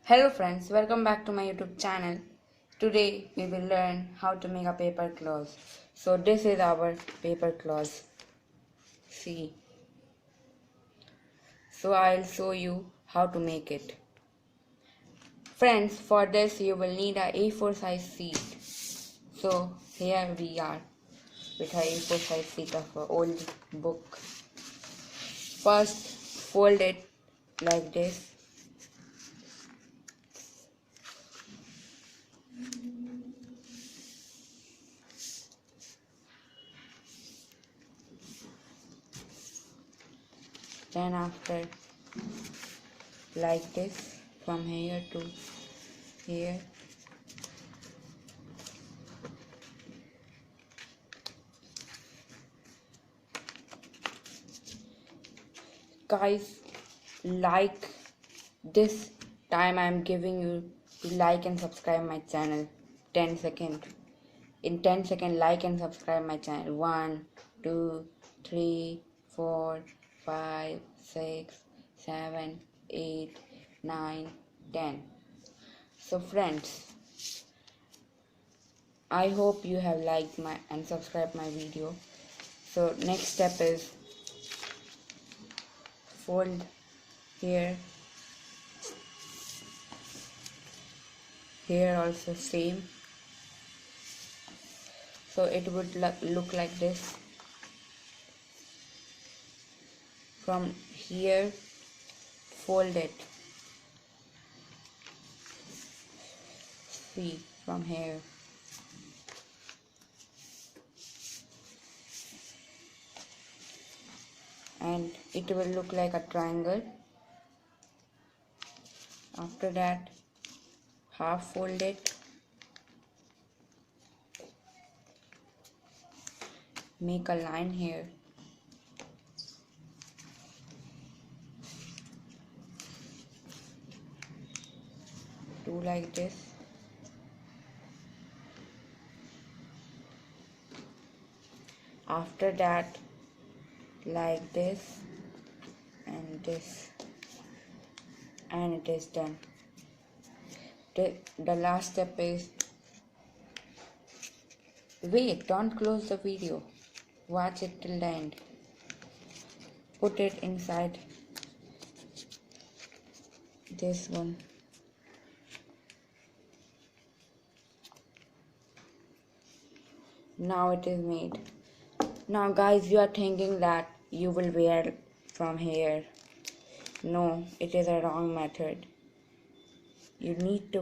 Hello friends, welcome back to my YouTube channel. Today we will learn how to make a paper cloth. So this is our paper cloth. See. So I'll show you how to make it. Friends, for this you will need a A4 size sheet. So here we are with a A4 size sheet of an old book. First fold it like this. Then after like this from here to here. Guys, like this time I'm giving you to like and subscribe my channel. 10 seconds. In 10 seconds, like and subscribe my channel. 1, 2, 3, 4, 5, 6, 7, 8, 9, 10. So friends, I hope you have liked my and subscribed my video. So next step is fold here also same, so it would look like this. From here fold it, see, from here and it will look like a triangle. After that half fold it, make a line here, do like this, after that like this and this, and it is done. The last step is, wait, don't close the video, watch it till the end. Put it inside this one. Now it is made. Now guys, you are thinking that you will wear from here. No, it is a wrong method. You need to